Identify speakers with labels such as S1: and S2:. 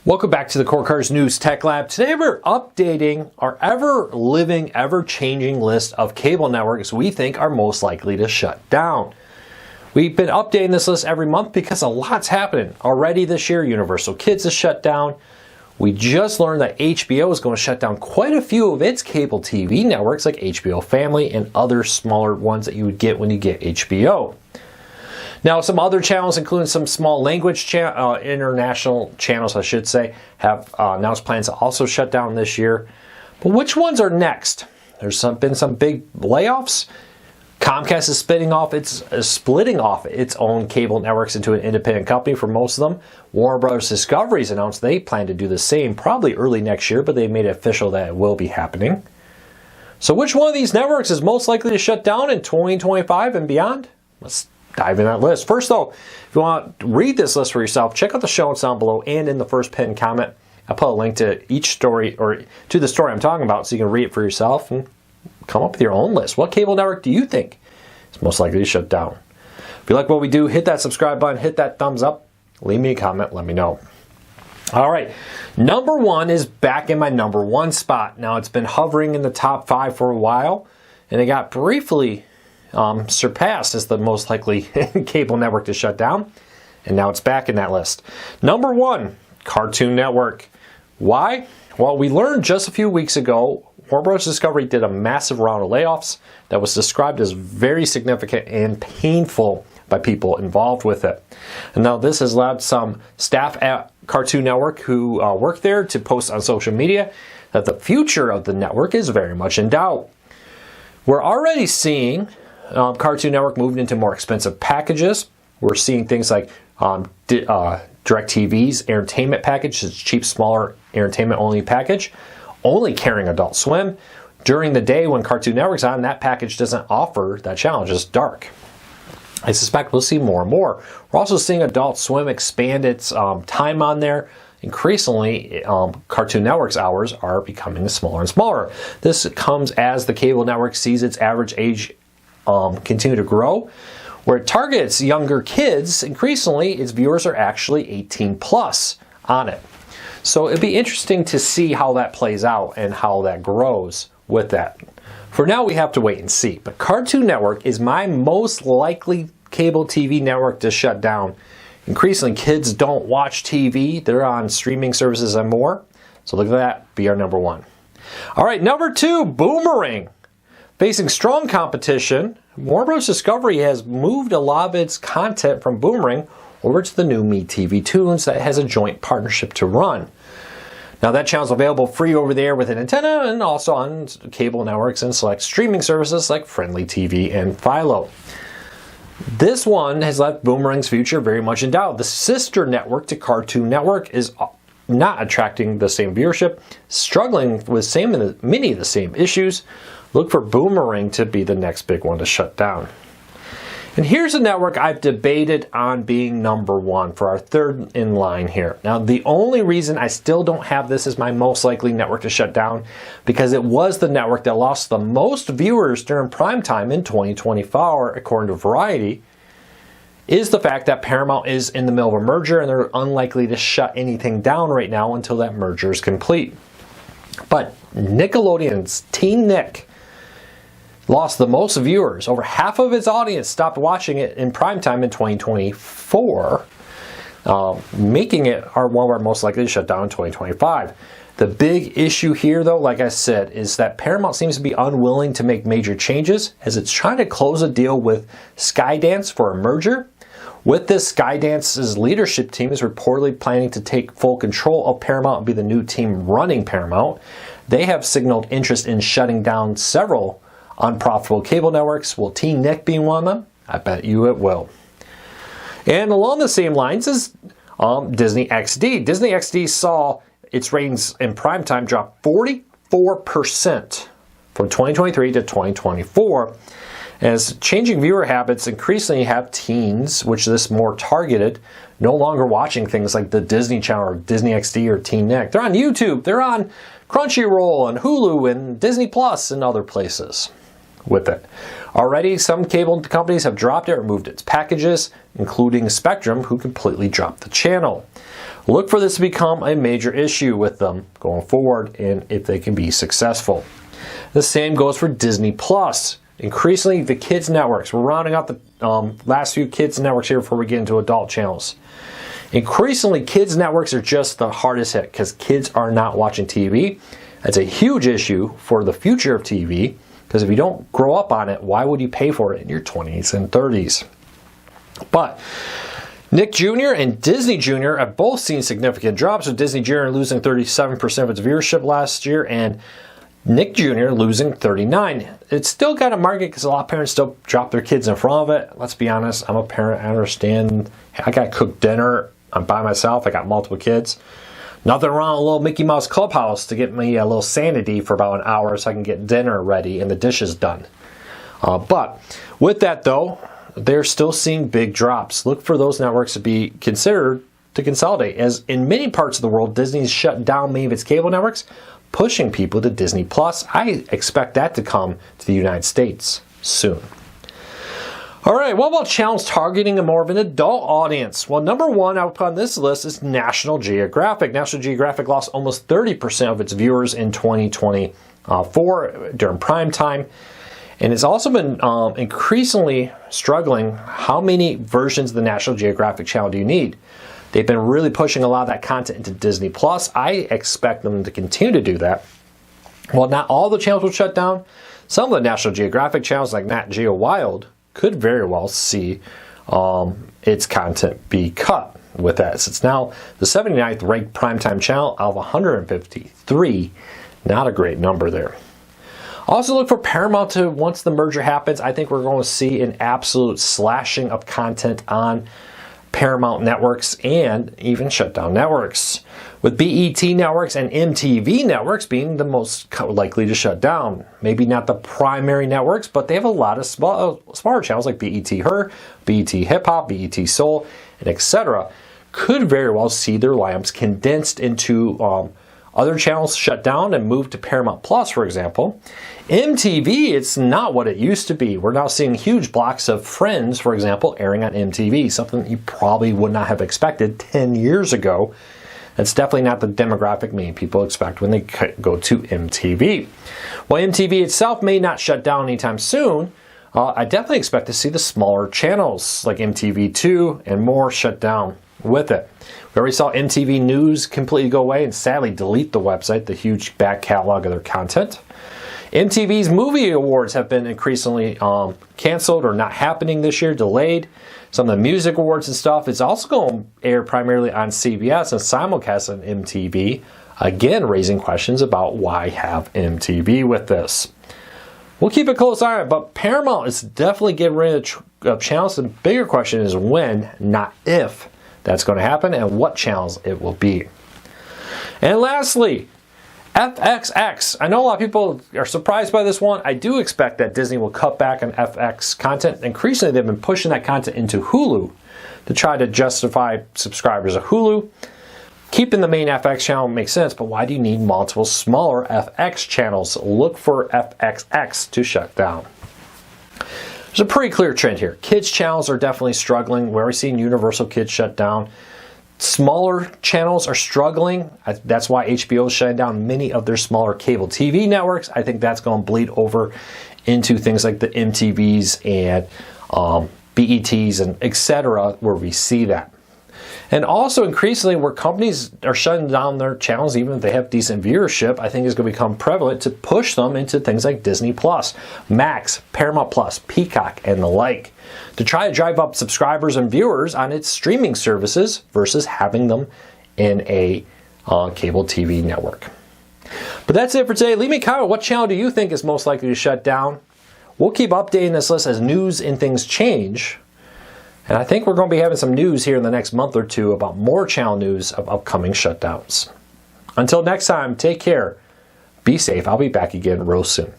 S1: Welcome back to the Core Cars News Tech Lab. Today we're updating our ever-living, ever-changing list of cable networks we think are most likely to shut down. We've been updating this list every month because a lot's happening. Already this year, Universal Kids has shut down. We just learned that HBO is going to shut down quite a few of its cable TV networks like HBO Family and other smaller ones that you would get when you get HBO. Now, some other channels, including some small language international channels, I should say, have announced plans to also shut down this year. But which ones are next? There's been some big layoffs. Comcast is splitting off its own cable networks into an independent company for most of them. Warner Bros. Discovery's announced they plan to do the same probably early next year, but they made it official that it will be happening. So which one of these networks is most likely to shut down in 2025 and beyond? Let's dive in that list. First though, if you want to read this list for yourself, check out the show notes down below and in the first pinned comment. I'll put a link to each story or to the story I'm talking about so you can read it for yourself and come up with your own list. What cable network do you think is most likely to shut down? If you like what we do, hit that subscribe button, hit that thumbs up, leave me a comment, let me know. All right, number one is back in my number one spot. Now it's been hovering in the top 5 for a while and it got briefly surpassed as the most likely cable network to shut down, and now it's back in that list. Number one, Cartoon Network. Why? Well, we learned just a few weeks ago Warner Bros. Discovery did a massive round of layoffs that was described as very significant and painful by people involved with it. And now this has led some staff at Cartoon Network who work there to post on social media that the future of the network is very much in doubt. We're already seeing Cartoon Network moved into more expensive packages. We're seeing things like DirecTV's entertainment package, it's cheap, smaller entertainment only package, only carrying Adult Swim. During the day when Cartoon Network's on, that package doesn't offer that channel, it's just dark. I suspect we'll see more and more. We're also seeing Adult Swim expand its time on there. Increasingly, Cartoon Network's hours are becoming smaller and smaller. This comes as the cable network sees its average age continue to grow. Where it targets younger kids, increasingly its viewers are actually 18 plus on it. So it'd be interesting to see how that plays out and how that grows with that. For now, we have to wait and see. But Cartoon Network is my most likely cable TV network to shut down. Increasingly, kids don't watch TV. They're on streaming services and more. So look at that, be our number one. All right, number two, Boomerang. Facing strong competition, Warner Bros. Discovery has moved a lot of its content from Boomerang over to the new MeTV Tunes that has a joint partnership to run. Now that channel is available free over there with an antenna and also on cable networks and select streaming services like Friendly TV and Philo. This one has left Boomerang's future very much in doubt. The sister network to Cartoon Network is not attracting the same viewership, struggling with many of the same issues. Look for Boomerang to be the next big one to shut down. And here's a network I've debated on being number one for our third in line here. Now, the only reason I still don't have this as my most likely network to shut down, because it was the network that lost the most viewers during prime time in 2024, according to Variety, is the fact that Paramount is in the middle of a merger and they're unlikely to shut anything down right now until that merger is complete. But Nickelodeon's Teen Nick lost the most viewers. Over half of its audience stopped watching it in primetime in 2024, making it one of our most likely to shut down in 2025. The big issue here, though, like I said, is that Paramount seems to be unwilling to make major changes as it's trying to close a deal with Skydance for a merger. With this, Skydance's leadership team is reportedly planning to take full control of Paramount and be the new team running Paramount. They have signaled interest in shutting down several unprofitable cable networks. Will Teen Nick be one of them? I bet you it will. And along the same lines is Disney XD. Disney XD saw its ratings in primetime drop 44% from 2023 to 2024. As changing viewer habits increasingly have teens, which is more targeted, no longer watching things like the Disney Channel or Disney XD or Teen Nick. They're on YouTube, they're on Crunchyroll and Hulu and Disney Plus and other places with it. Already, some cable companies have dropped it or moved its packages, including Spectrum, who completely dropped the channel. Look for this to become a major issue with them going forward, and if they can be successful. The same goes for Disney Plus. Increasingly, the kids networks. We're rounding out the last few kids networks here before we get into adult channels. Increasingly, kids networks are just the hardest hit because kids are not watching TV. That's a huge issue for the future of TV, because if you don't grow up on it, why would you pay for it in your 20s and 30s? But Nick Jr. and Disney Jr. have both seen significant drops, with Disney Jr. losing 37% of its viewership last year and Nick Jr. losing 39%. It's still got a market because a lot of parents still drop their kids in front of it. Let's be honest, I'm a parent, I understand. I got to cook dinner, I'm by myself, I got multiple kids. Nothing wrong with a little Mickey Mouse Clubhouse to get me a little sanity for about an hour so I can get dinner ready and the dishes done. But with that though, they're still seeing big drops. Look for those networks to be considered to consolidate, as in many parts of the world, Disney's shut down many of its cable networks, pushing people to Disney Plus. I expect that to come to the United States soon. All right, what about channels targeting a more of an adult audience? Well, number one up on this list is National Geographic. National Geographic lost almost 30% of its viewers in 2024 during prime time. And it's also been increasingly struggling. How many versions of the National Geographic channel do you need? They've been really pushing a lot of that content into Disney Plus. I expect them to continue to do that. Well, not all the channels will shut down. Some of the National Geographic channels, like Nat Geo Wild, could very well see its content be cut with that. So it's now the 79th ranked primetime channel out of 153. Not a great number there. Also look for Paramount to, once the merger happens, I think we're going to see an absolute slashing of content on Paramount networks and even shut down networks, with BET networks and MTV networks being the most likely to shut down. Maybe not the primary networks, but they have a lot of smaller channels like BET Her, BET Hip Hop, BET Soul, and etc. Could very well see their lineups condensed into other channels shut down and moved to Paramount Plus, for example. MTV, it's not what it used to be. We're now seeing huge blocks of Friends, for example, airing on MTV, something you probably would not have expected 10 years ago. That's definitely not the demographic many people expect when they go to MTV. While MTV itself may not shut down anytime soon, I definitely expect to see the smaller channels like MTV2 and more shut down with it. We already saw MTV News completely go away and sadly delete the website, the huge back catalog of their content. MTV's movie awards have been increasingly canceled or not happening this year, delayed. Some of the music awards and stuff is also going to air primarily on CBS and simulcast on MTV. Again, raising questions about why have MTV with this. We'll keep a close eye on it, but Paramount is definitely getting rid of channels. The bigger question is when, not if, that's going to happen and what channels it will be. And lastly, FXX. I know a lot of people are surprised by this one. I do expect that Disney will cut back on FX content. Increasingly, they've been pushing that content into Hulu to try to justify subscribers of Hulu. Keeping the main FX channel makes sense, but why do you need multiple smaller FX channels? Look for FXX to shut down. There's a pretty clear trend here. Kids channels are definitely struggling. We're already seeing Universal Kids shut down. Smaller channels are struggling. That's why HBO is shutting down many of their smaller cable TV networks. I think that's going to bleed over into things like the MTVs and BETs and etc., where we see that. And also increasingly where companies are shutting down their channels, even if they have decent viewership, I think is going to become prevalent to push them into things like Disney Plus, Max, Paramount Plus, Peacock, and the like, to try to drive up subscribers and viewers on its streaming services versus having them in a cable TV network. But that's it for today. Leave me a comment. What channel do you think is most likely to shut down? We'll keep updating this list as news and things change. And I think we're going to be having some news here in the next month or two about more channel news of upcoming shutdowns. Until next time, take care. Be safe. I'll be back again real soon.